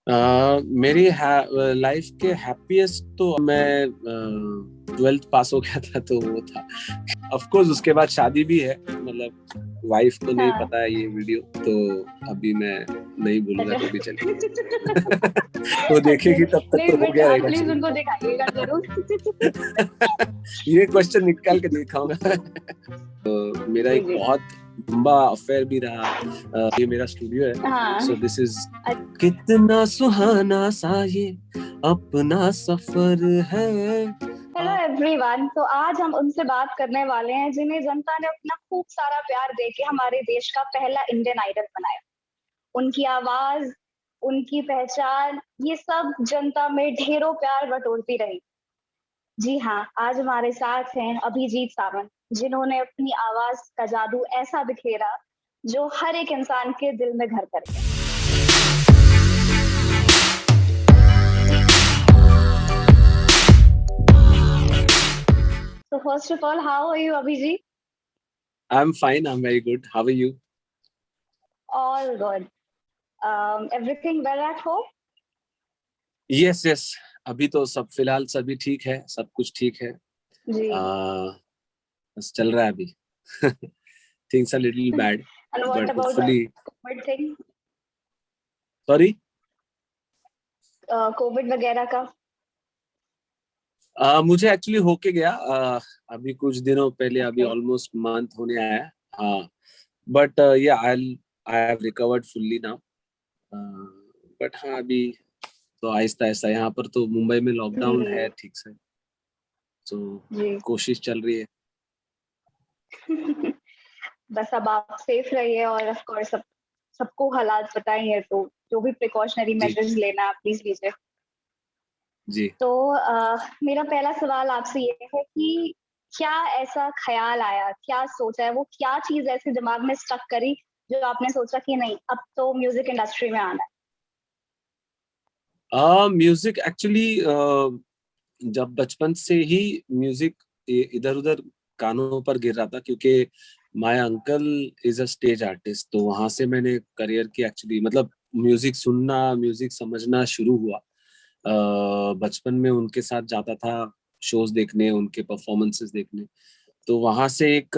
मेरी लाइफ के हैप्पीएस्ट तो मैं 12th पास हो गया था तो वो था। ऑफ कोर्स उसके बाद शादी भी है, मतलब वाइफ को नहीं हाँ। पता है ये वीडियो, तो अभी मैं नहीं बोलूंगा तो भी चलेगा। वो देखेगी तब तक नहीं, तो हो बट गया आप रहेगा प्लीज शुरू। उनको दिखाइएगा जरूर। ये क्वेश्चन निकाल के दिखाऊंगा। मेरा जी एक जी। बहुत लंबा अफेयर भी रहा। ये मेरा स्टूडियो है, हाँ। सो दिस इज कितना सुहाना सा ये अपना सफर है। हेलो एवरीवन, तो आज हम उनसे बात करने वाले हैं जिन्हें जनता ने अपना खूब सारा प्यार देके हमारे देश का पहला इंडियन आइडल बनाया। उनकी आवाज, उनकी पहचान, ये सब जनता में ढेरों प्यार बटोरती रही। जी हाँ, आज हमारे साथ हैं अभिजीत सावंत, जिन्होंने अपनी आवाज का जादू ऐसा बिखेरा जो हर एक इंसान के दिल में घर कर गया। So first of all, how are you, Abhijit? I'm fine, I'm very good. How are you? All good. Everything well at home? Yes, yes. अभी तो सब फिलहाल सभी ठीक है, सब कुछ ठीक है। जी। बस चल रहा है अभी। Things are little bad, And what but about the hopefully. COVID thing? Sorry? Covid वगैरह का? मुझे एक्चुअली होके गया अभी कुछ दिनों पहले, अभी Okay. ऑलमोस्ट मंथ होने आया है। हाँ, बट या I have recovered fully now. But हाँ, अभी तो आहिस्ता आहिस्ता, यहाँ पर तो मुंबई में लॉकडाउन है ठीक से, तो जी। कोशिश चल रही है। बस अब आप सेफ रहिए और ऑफ कोर्स सबको हालात पता ही है, तो जो भी प्रिकॉशनरी जी मेजर्स लेना आप प्लीज लीजिए। जी। तो मेरा पहला सवाल आपसे ये है कि क्या ऐसा ख्याल आया, क्या सोचा है, वो क्या चीज ऐसे दिमाग में स्टक करी जो आपने सोचा कि नहीं अब तो म्यूजिक इंडस्ट्री में आना म्यूजिक एक्चुअली जब बचपन से ही म्यूजिक इधर उधर कानों पर गिर रहा था, क्योंकि my uncle is a stage artist, तो वहां से मैंने करियर की एक्चुअली, मतलब म्यूजिक सुनना, म्यूजिक समझना शुरू हुआ। बचपन में उनके साथ जाता था शोज देखने, उनके परफॉर्मेंसेस देखने, तो वहां से एक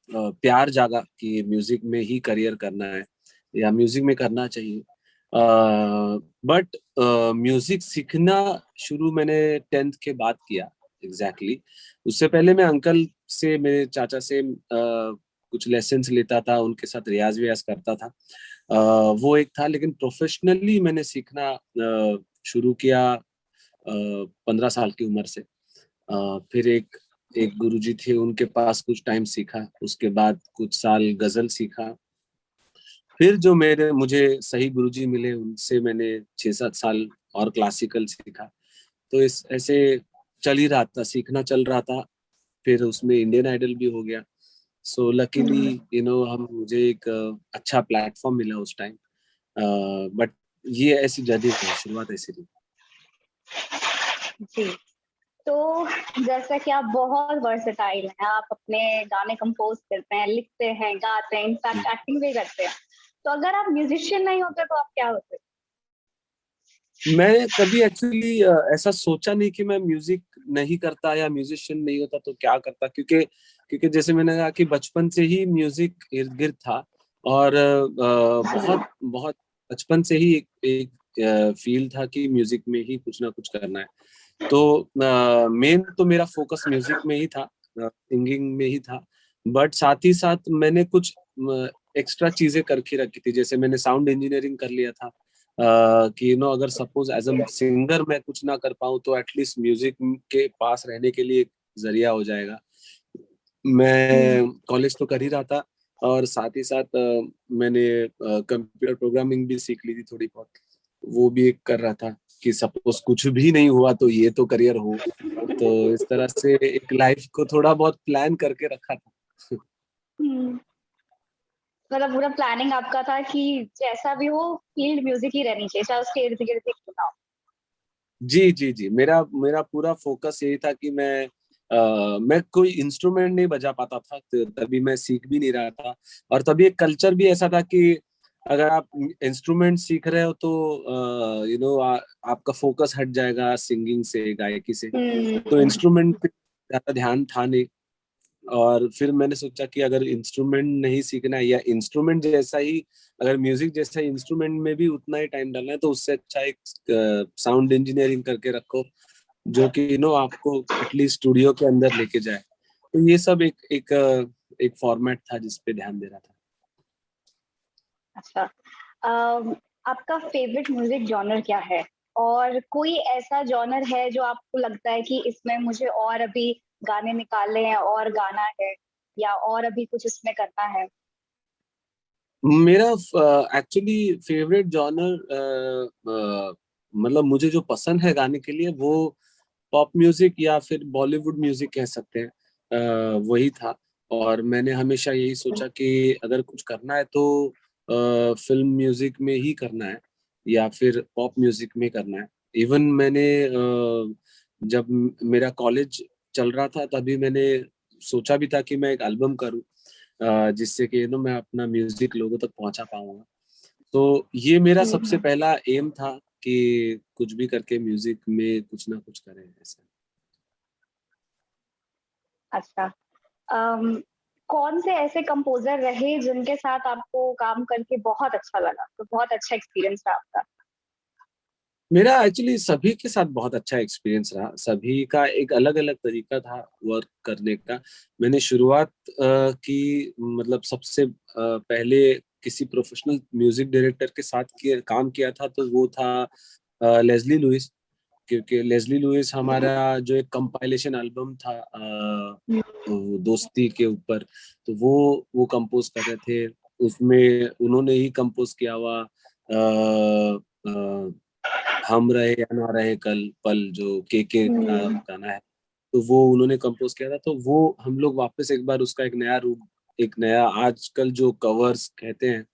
प्यार जागा कि म्यूजिक में ही करियर करना है या म्यूजिक में करना चाहिए। बट म्यूजिक सीखना शुरू मैंने 10th के बाद किया एग्जैक्टली। उससे पहले मैं अंकल से, मेरे चाचा से कुछ लेसन्स लेता था, उनके साथ रियाज व्याज करता था। वो एक था, लेकिन प्रोफेशनली मैंने सीखना शुरू किया 15 साल की उम्र से। फिर एक एक गुरुजी थे, उनके पास कुछ टाइम सीखा, उसके बाद कुछ साल गजल सीखा। फिर जो मेरे मुझे सही गुरुजी मिले, उनसे मैंने 6-7 साल और क्लासिकल सीखा। तो इस ऐसे चल ही रहा था, सीखना चल रहा था। फिर उसमें इंडियन आइडल भी हो गया। सो लकीली है। हम मुझे एक अच्छा प्लेटफॉर्म मिला उस टाइम। बट ये ऐसी जर्नी है, शुरुआत ऐसी रही। जी। तो जैसा कि आप बहुत वर्सेटाइल हैं, आप अपने गाने कंपोज करते हैं, लिखते हैं, गाते हैं, इनफैक्ट एक्टिंग भी करते हैं, तो अगर आप म्यूजिशियन नहीं होते तो आप क्या होते? मैं कभी एक्चुअली ऐसा सोचा नहीं कि मैं म्यूजिक नहीं करता या म्यूजिशियन नहीं होता तो क्या करता, क्योंकि क्योंकि जैसे मैंने कहा कि बचपन से ही म्यूजिक इर्द गिर्द था। और बहुत बहुत बचपन से ही एक फील था कि म्यूजिक में ही कुछ ना कुछ करना है। तो मेन तो मेरा फोकस म्यूजिक में ही था, सिंगिंग में ही था। बट साथ ही साथ मैंने कुछ एक्स्ट्रा चीजें करके रखी थी, जैसे मैंने साउंड इंजीनियरिंग कर लिया था। कि अगर सपोज एज अ सिंगर मैं कुछ ना कर पाऊँ तो एटलीस्ट म्यूजिक के पास रहने के लिए एक जरिया हो जाएगा। मैं कॉलेज तो कर ही रहा था, और साथ ही साथ मैंने कंप्यूटर प्रोग्रामिंग भी सीख ली थी थोड़ी बहुत। वो भी एक कर रहा था कि सपोज कुछ भी नहीं हुआ तो ये तो करियर हो। तो इस तरह से एक लाइफ को थोड़ा बहुत प्लान करके रखा था। मतलब पूरा प्लानिंग आपका था कि जैसा भी हो फील्ड म्यूजिक ही रहनी चाहिए, चाहे उसके इर्द गिर्द ही क्यों ना हो। जी जी जी, मेरा मेरा पूरा फोकस यही था कि मैं कोई इंस्ट्रूमेंट नहीं बजा पाता था, तो तभी मैं सीख भी नहीं रहा था। और तभी एक कल्चर भी ऐसा था कि अगर आप इंस्ट्रूमेंट सीख रहे हो तो आपका फोकस हट जाएगा सिंगिंग से, गायकी से। तो इंस्ट्रूमेंट पे ज्यादा ध्यान था नहीं। और फिर मैंने सोचा कि अगर इंस्ट्रूमेंट नहीं सीखना है, या इंस्ट्रूमेंट जैसा ही, अगर म्यूजिक जैसा ही इंस्ट्रूमेंट में भी उतना ही टाइम डालना है, तो उससे अच्छा एक साउंड इंजीनियरिंग करके रखो, जो कि आपको एटलीस्ट स्टूडियो के अंदर लेके जाए। तो ये सब एक एक एक फॉर्मेट था जिस पे ध्यान दे रहा था। अच्छा, आपका फेवरेट म्यूजिक जॉनर क्या है? और कोई ऐसा जॉनर है जो आपको लगता है कि इसमें मुझे और अभी गाने निकालने हैं और गाना है, या और अभी कुछ इसमें करना है? मेरा एक्चुअली फेवरेट जॉनर, मतलब मुझे जो पसंद है गाने के लिए, वो पॉप म्यूजिक या फिर बॉलीवुड म्यूजिक कह सकते हैं, वही था। और मैंने हमेशा यही सोचा कि अगर कुछ करना है तो फिल्म म्यूजिक में ही करना है, या फिर पॉप म्यूजिक में करना है। इवन मैंने जब मेरा कॉलेज चल रहा था, तभी मैंने सोचा भी था कि मैं एक एल्बम करूं, जिससे कि मैं अपना म्यूजिक लोगों तक पहुंचा पाऊंगा। तो ये मेरा सबसे पहला एम था कि कुछ भी करके म्यूजिक में कुछ ना कुछ करें ऐसा। अच्छा, कौन से ऐसे कंपोजर रहे जिनके साथ आपको काम करके बहुत अच्छा लगा, तो बहुत अच्छा एक्सपीरियंस रहा आपका? मेरा एक्चुअली सभी के साथ बहुत अच्छा एक्सपीरियंस रहा। सभी का एक अलग अलग तरीका था वर्क करने का। मैंने शुरुआत की, मतलब सबसे पहले किसी प्रोफेशनल म्यूजिक डायरेक्टर के साथ काम किया था, तो वो था लेस्ली लुइस। क्योंकि लेस्ली लुइस हमारा जो एक कंपाइलेशन एल्बम था वो दोस्ती के ऊपर, तो वो कंपोज कर रहे थे। उसमें उन्होंने ही कंपोज किया हुआ हम रहे या ना रहे कल पल, जो के का गाना है, तो वो उन्होंने कंपोज किया था। तो वो हम लोग वापस एक बार उसका एक नया रूप, एक नया, आजकल जो कवर्स कहते हैं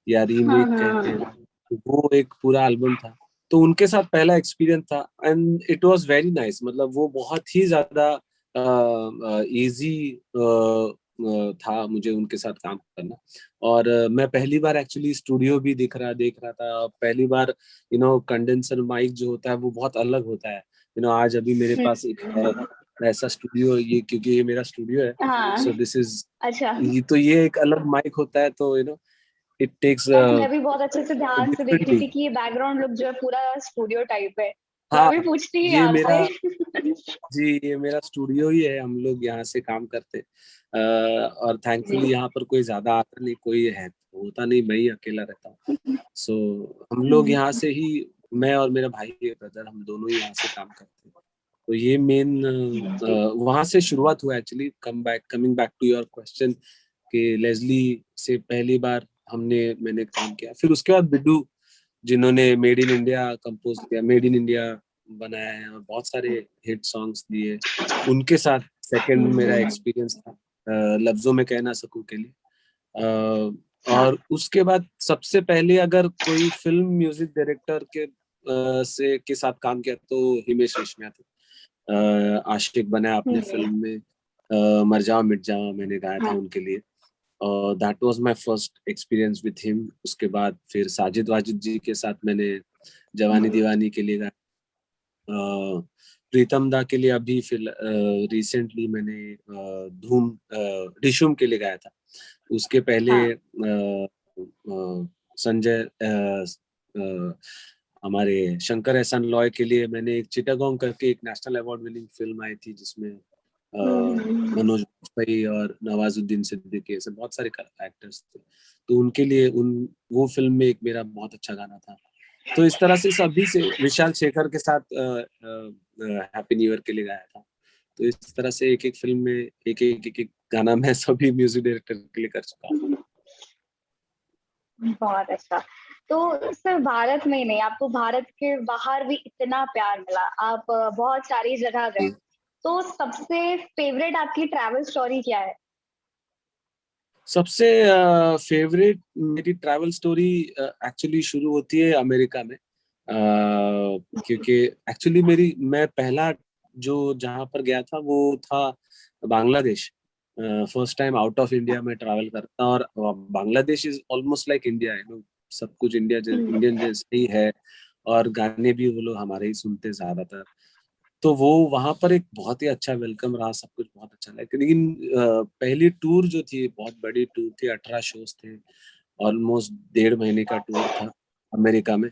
या हाँ रीमेक कहते हैं, हाँ। तो वो एक पूरा एल्बम था। तो उनके साथ पहला एक्सपीरियंस था, and it was very nice. मतलब वो बहुत ही ज्यादा इजी था मुझे उनके साथ काम करना। और मैं पहली बार एक्चुअली स्टूडियो भी देख रहा था पहली बार। कंडेंसर माइक जो होता है वो बहुत अलग होता है। आज अभी मेरे पास एक है ऐसा स्टूडियो, ये क्योंकि ये मेरा स्टूडियो है। हाँ। सो दिस इज, अच्छा, तो ये एक अलग माइक होता है, तो इट टेक्स मैं भी बहुत अच्छे से ध्यान से देख रही डिफरेंटली। थी कि ये बैकग्राउंड लुक जो है पूरा स्टूडियो टाइप है। मैं हाँ, भी पूछती ही ये मेरा आपसे। जी, ये मेरा स्टूडियो ही है। हम लोग यहाँ से काम करते और थैंकफुली यहाँ पर कोई ज्यादा आता नहीं, कोई है होता नहीं, मैं ही अकेला रहता हूँ। सो हम लोग यहाँ से ही, मैं और मेरा भाई ब्रदर, हम दोनों ही यहाँ से काम करते हैं। तो ये मेन वहां से शुरुआत हुआ actually. Coming back to your question, कि लेस्ली से पहली बार मैंने काम किया। फिर उसके बाद बिड्डू, जिन्होंने मेड इन इंडिया कंपोज किया, मेड इन इंडिया बनाया है और बहुत सारे हिट सॉन्ग्स दिए, उनके साथ सेकंड मेरा एक्सपीरियंस था, लफ्जों में कह ना सकूं के लिए। हाँ। और उसके बाद सबसे पहले अगर कोई फिल्म म्यूजिक डायरेक्टर के साथ काम किया, तो हिमेश रेशमिया थे। आशिक बनाया अपने फिल्म में, मर जाओ मिट जाओ मैंने गाया था हाँ। उनके लिए। That was my first experience with him. उसके बाद फिर साजिद वाजिद जी के साथ मैंने जवानी दीवानी के लिए गाया। प्रीतम दा के लिए अभी रिसेंटली मैंने धूम डिशुम के लिए गाया था। उसके पहले हाँ। संजय हमारे शंकर एहसान लॉय के लिए मैंने एक चिटागोंग करके एक नेशनल अवार्ड विनिंग फिल्म आई थी, जिसमें मनोज बाजपेयी और नवाजुद्दीन सिद्दीकी, ऐसे बहुत सारे एक्टर्स थे। तो उनके लिए वो फिल्म में एक मेरा बहुत अच्छा गाना था। तो इस तरह से सभी से, विशाल शेखर के साथ हैप्पी न्यू ईयर के लिए गाया था। तो इस तरह से एक एक फिल्म में एक गाना मैं सभी म्यूजिक डायरेक्टर के लिए कर चुका हूँ। बहुत अच्छा। तो सिर्फ भारत में ही नहीं, आपको भारत के बाहर भी इतना प्यार मिला, आप बहुत सारी जगह गए, तो सबसे फेवरेट आपकी ट्रैवल स्टोरी क्या है? सबसे फेवरेट मेरी ट्रैवल स्टोरी एक्चुअली शुरू होती है अमेरिका में। क्योंकि एक्चुअली मैं पहला जो जहाँ पर गया था वो था Bangladesh. First time out of India में ट्रैवल करता, और Bangladesh is almost like India है। सब कुछ इंडियन जैसे ही है, और गाने भी वो लोग हमारे ही सुनते ज्यादातर। तो वो वहां पर एक बहुत ही अच्छा वेलकम रहा, सब कुछ बहुत अच्छा लगा। लेकिन पहली टूर जो थी बहुत बड़ी टूर थी, 18 शोज थे, ऑलमोस्ट 1.5 महीने का टूर था अमेरिका में।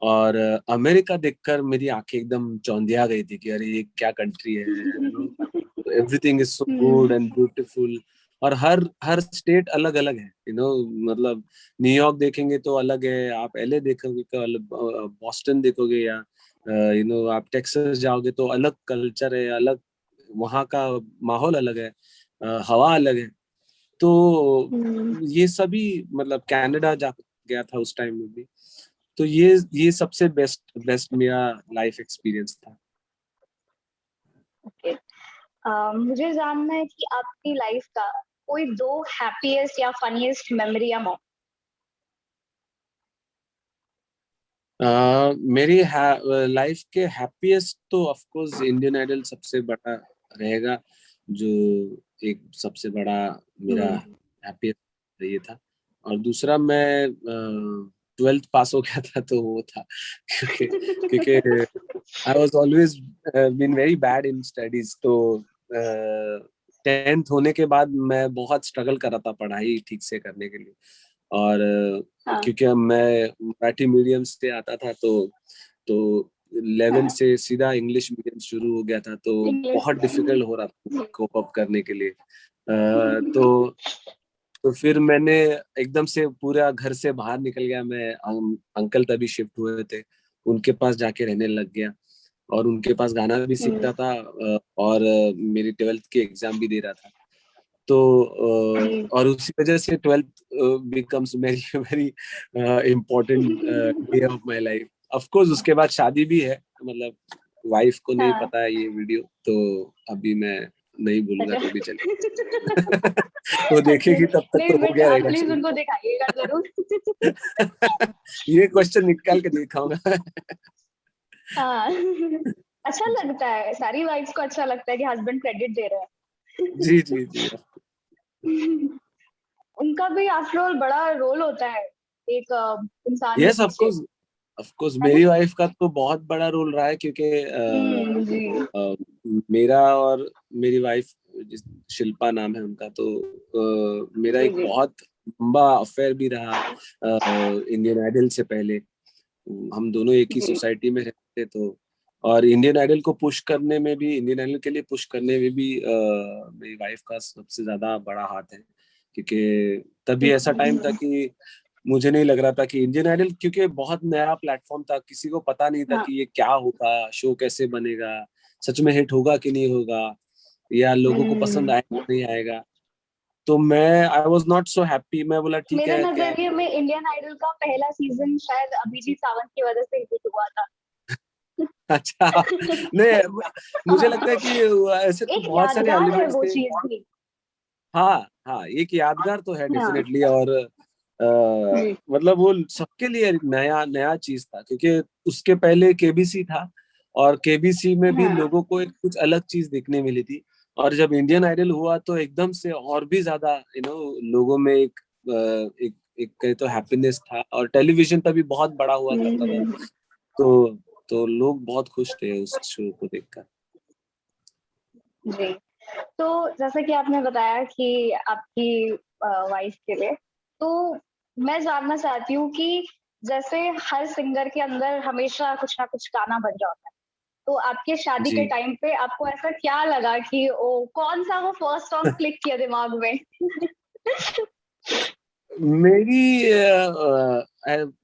और अमेरिका देखकर मेरी आंखें एकदम चौंधिया गई थी कि अरे ये क्या कंट्री है, everything is so good and beautiful. और हर हर स्टेट अलग अलग है, मतलब न्यूयॉर्क देखेंगे तो अलग है, आप एलए देखोगे तो अलग, बॉस्टन देखोगे या आप टेक्सास जाओगे तो अलग कल्चर है, अलग वहाँ का माहौल अलग है, हवा अलग है। तो ये सभी, मतलब कनाडा जा गया था उस टाइम में भी। तो ये सबसे बेस्ट बेस्ट मेरा लाइफ एक्सपीरियंस था। ओके, मुझे जानना है कि आपकी लाइफ का कोई 2 हैप्पीएस्ट या फनीएस्ट मेमोरी या मोमेंट। मेरी लाइफ के हैप्पीएस्ट तो ऑफ कोर्स इंडियन आइडल सबसे बड़ा रहेगा, जो एक सबसे बड़ा मेरा हैप्पीएस्ट ये था। और दूसरा, मैं 12th पास हो गया था तो वो था, क्योंकि I was always been very bad in studies. तो 10th होने के बाद मैं बहुत स्ट्रगल कर रहा था पढ़ाई ठीक से करने के लिए। और क्योंकि मैं मराठी मीडियम से आता था, तो 11th से सीधा इंग्लिश मीडियम शुरू हो गया था, तो बहुत डिफिकल्ट हो रहा था कोप अप करने के लिए। तो फिर मैंने एकदम से पूरा घर से बाहर निकल गया। मैं अंकल तभी शिफ्ट हुए थे, उनके पास जाके रहने लग गया, और उनके पास गाना भी सीखता था, और मेरी 12th की एग्जाम भी दे रहा था। तो और उसी वजह से 12th becomes very very important day of my life. Of course उसके बाद शादी भी है, मतलब वाइफ को नहीं पता है ये वीडियो, तो अभी मैं नहीं बोलूंगा तो भी चलेगा। वो देखेगी तब तक तो हो गया रहेगा। प्लीज उनको दिखाइएगा जरूर। ये क्वेश्चन निकाल के दिखाऊंगा। हाँ, अच्छा लगता है, सारी वाइफ्स को अच्छा लगता है कि हस्बैंड क्रेडिट दे रहे हैं। जी जी जी। उनका भी आफ्टर ऑल बड़ा रोल होता है एक इंसान के यस, ऑफ पीछे, कोर्स ऑफ कोर्स है ना? मेरी वाइफ का तो बहुत बड़ा रोल रहा है, क्योंकि मेरा और मेरी वाइफ, शिल्पा नाम है उनका, तो मेरा एक बहुत लंबा अफेयर भी रहा इंडियन आइडल से पहले। हम दोनों एक ही सोसाइटी में रहते, तो और इंडियन आइडल को पुश करने में भी, इंडियन आइडल के लिए पुश करने में भी मेरी वाइफ का सबसे ज्यादा बड़ा हाथ है। क्योंकि तभी ऐसा टाइम था कि मुझे नहीं लग रहा था कि इंडियन आइडल, क्योंकि बहुत नया प्लेटफॉर्म था, किसी को पता नहीं था कि ये क्या होगा, शो कैसे बनेगा, सच में हिट होगा कि नहीं होगा, या लोगों को पसंद आएगा नहीं आएगा। तो मैं I was not so happy. मैं बोला ठीक मेरे है, नजरिए में इंडियन आइडल का पहला सीजन शायद अभिजीत सावंत की वजह से हिट हुआ था। अच्छा, नहीं, मुझे लगता है कि ऐसे तो बहुत सारे एलिमेंट्स थे। हाँ हाँ, एक यादगार तो है डेफिनेटली। और मतलब वो सबके लिए नया नया चीज था, क्योंकि उसके पहले केबीसी था, और केबीसी में भी लोगों को एक कुछ अलग चीज देखने मिली थी। और जब इंडियन आइडल हुआ तो एकदम से और भी ज्यादा लोगों में एक एक कहे तो हैप्पीनेस था, और टेलीविजन तभी बहुत बड़ा हुआ करता था। तो तो लोग बहुत खुश थे उस शो को देखकर। जी, तो जैसा कि आपने बताया कि आपकी वाइफ के लिए, तो मैं जानना चाहती हूँ कि जैसे हर सिंगर के अंदर हमेशा कुछ ना कुछ गाना बन जाता है, तो आपके शादी के टाइम पे आपको ऐसा क्या लगा कि ओ कौन सा वो फर्स्ट सॉन्ग क्लिक किया दिमाग में?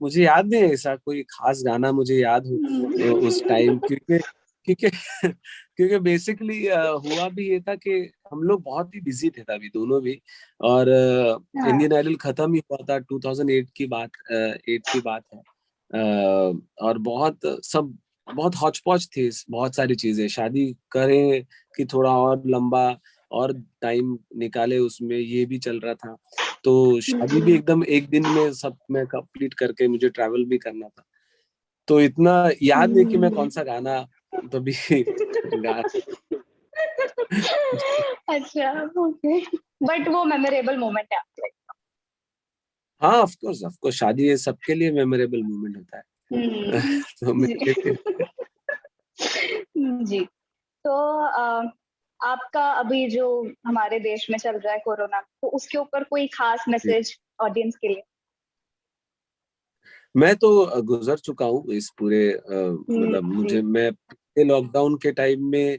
मुझे याद नहीं है ऐसा कोई खास गाना मुझे याद हो उस टाइम, क्योंकि क्योंकि क्योंकि बेसिकली हुआ भी ये था कि हम लोग बहुत ही बिजी थे तभी दोनों भी। और इंडियन आइडल खत्म ही हुआ था, 2008 की बात, 8 की बात है। और बहुत हौच पौच थी, बहुत सारी चीजें, शादी करें कि थोड़ा और लंबा और टाइम निकाले उसमें, ये भी चल रहा था। तो शादी भी एकदम एक दिन में सब मैं कंप्लीट करके मुझे ट्रैवल भी करना था। तो इतना याद नहीं कि मैं कौन सा गाना तभी गा। अच्छा, ओके, बट वो मेमोरेबल मोमेंट है आपके लिए। हाँ, ऑफ कोर्स शादी ये सबके लिए मेमोरेबल मोमेंट होता है। तो मेरे लिए जी। जी। तो आपका अभी जो हमारे देश में चल रहा है कोरोना, तो उसके ऊपर कोई खास जी। मैसेज ऑडियंस के लिए? मैं तो गुजर चुका हूँ इस पूरे मतलब जी। मैं लॉकडाउन के टाइम में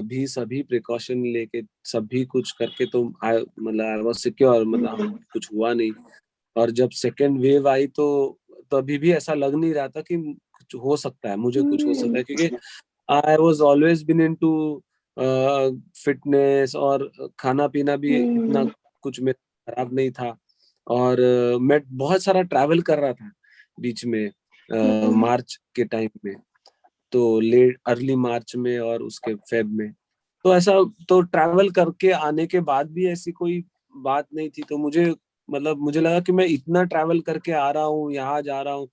भी सभी प्रिकॉशन लेके सभी कुछ करके तो मतलब आई वाज सिक्योर, मतलब हुँ, कुछ हुआ नहीं। और जब सेकेंड वेव आई तो तभी भी ऐसा लग नहीं रहा था कि कुछ हो सकता है, मुझे कुछ हो सकता हुँ, है, क्योंकि I was always been into fitness, और खाना पीना भी इतना हुँ, कुछ मेरा खराब नहीं था। और मैं बहुत सारा ट्रैवल कर रहा था बीच में, हुँ, मार्च के टाइम में, तो लेट अर्ली मार्च में और उसके फेब में। तो ऐसा तो ट्रैवल करके आने के बाद भी ऐसी कोई बात नहीं थी, तो मुझे मतलब मुझे लगा कि मैं इतना ट्रैवल करके आ रहा हूँ, यहाँ जा रहा हूँ,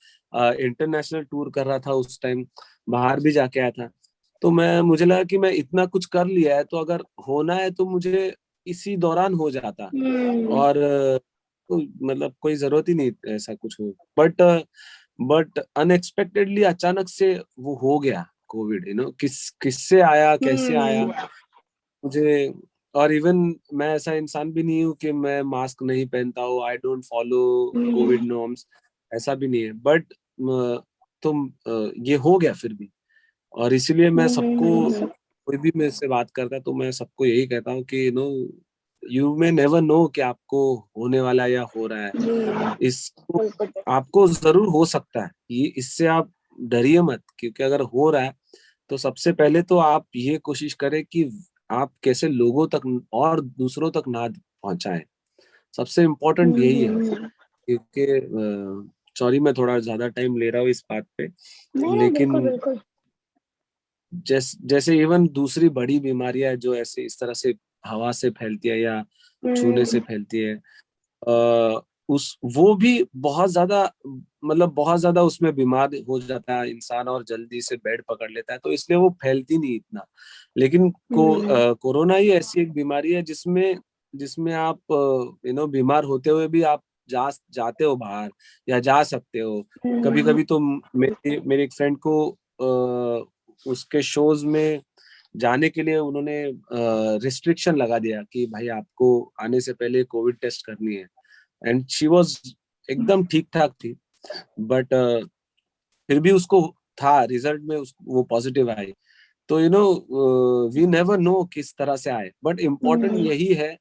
इंटरनेशनल टूर कर रहा था उस टाइम, बाहर भी जाके आया था। तो मुझे लगा कि मैं इतना कुछ कर लिया है, तो अगर होना है तो मुझे इसी दौरान हो जाता। हुँ, और तो मतलब कोई जरूरत ही नहीं ऐसा कुछ हो, बट अनएक्सपेक्टेडली अचानक से वो हो गया कोविड, किससे आया, कैसे आया हुँ, मुझे। और इवन मैं ऐसा इंसान भी नहीं हूँ कि मैं मास्क नहीं पहनता हूँ, I don't follow Covid hmm, norms, ऐसा भी नहीं है। बट ये हो गया फिर भी। और इसीलिए मैं हुँ, सबको, हुँ, कोई भी मेरे से बात करता है तो मैं सबको यही कहता हूँ कि यू मे नेवर नो कि आपको होने वाला है या हो रहा है। जी, इसको बिल्कुल, बिल्कुल। आपको जरूर हो सकता है, ये इससे आप डरिए मत, क्योंकि अगर हो रहा है तो सबसे पहले तो आप ये कोशिश करें कि आप कैसे लोगों तक और दूसरों तक ना पहुंचाएं। सबसे इम्पोर्टेंट हुँ, यही है, हुँ। क्योंकि सॉरी मैं थोड़ा ज्यादा टाइम ले रहा हूँ इस बात पे, नहीं, नहीं, बिल्कुल, लेकिन बिल्कुल। जैसे इवन दूसरी बड़ी बीमारियां जो ऐसे इस तरह से हवा से फैलती है या छूने से हुँ, फैलती है, उस वो भी बहुत ज्यादा, मतलब बहुत ज्यादा उसमें बीमार हो जाता है इंसान और जल्दी से बेड पकड़ लेता है, तो इसलिए वो फैलती नहीं इतना। लेकिन हुँ, कोरोना ही ऐसी एक बीमारी है जिसमें जिसमें आप बीमार होते हुए भी आप जाते हो बाहर या जा सकते हो। कभी हुँ, कभी तो मेरे एक फ्रेंड को उसके शोज में जाने के लिए उन्होंने रिस्ट्रिक्शन लगा दिया कि भाई आपको आने से पहले कोविड टेस्ट करनी है। एंड शी वाज एकदम ठीक ठाक थी, बट फिर भी उसको था, रिजल्ट में वो पॉजिटिव आई। तो वी नेवर नो किस तरह से आए, बट इम्पोर्टेंट हुँ, यही है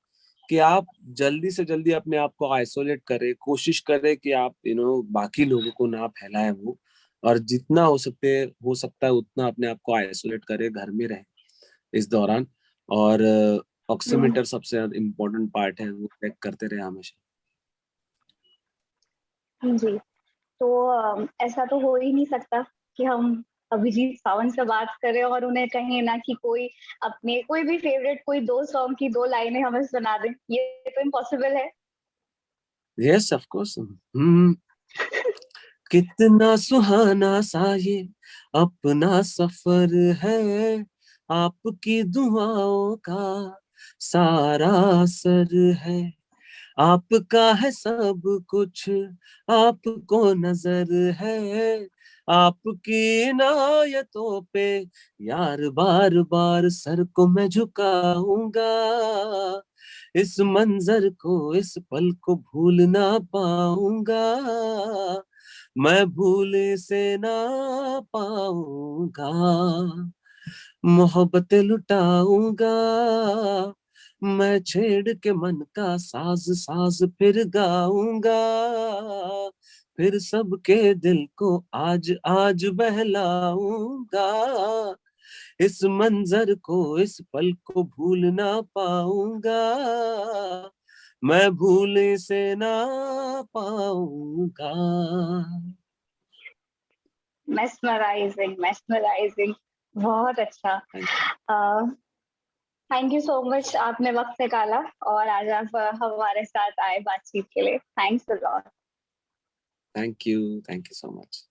कि आप जल्दी से जल्दी अपने आप को आइसोलेट करें, कोशिश करें कि आप बाकी लोगों को ना फैलाएं वो, और जितना हो सकता है उतना अपने आप को आइसोलेट करें, घर में रहें इस दौरान। और हुँ। ऑक्सीमीटर सबसे इम्पोर्टेंट पार्ट है, वो चेक करते रहे हमेशा। जी, तो ऐसा तो हो ही नहीं सकता कि हम अभिजीत सावंत से बात करें और उन्हें कहें ना कि कोई अपने कोई भी फेवरेट कोई 2 सॉन्ग की 2 लाइनें हमें सुना दें। ये तो इम्पॉसिबल है। Yes of course. कितना सुहाना सा ये अपना सफर है, आपकी दुआओं का सारा असर है, आपका है सब कुछ, आपको नजर है, आपकी इनायतों पे यार बार बार सर को मैं झुकाऊंगा, इस मंजर को इस पल को भूल ना पाऊंगा, मैं भूल से ना पाऊंगा, मोहब्बत लुटाऊंगा, मैं छेड़ के मन का साज साज फिर गाऊंगा, फिर सबके दिल को आज आज बहलाऊंगा, इस मंजर को इस पल को भूल ना पाऊंगा, मैं भूल से ना पाऊंगा। Mesmerising, mesmerising. बहुत अच्छा। अ, थैंक यू सो मच, आपने वक़्त निकाला और आज आप हमारे साथ आए बातचीत के लिए। Thanks a lot. Thank you so much.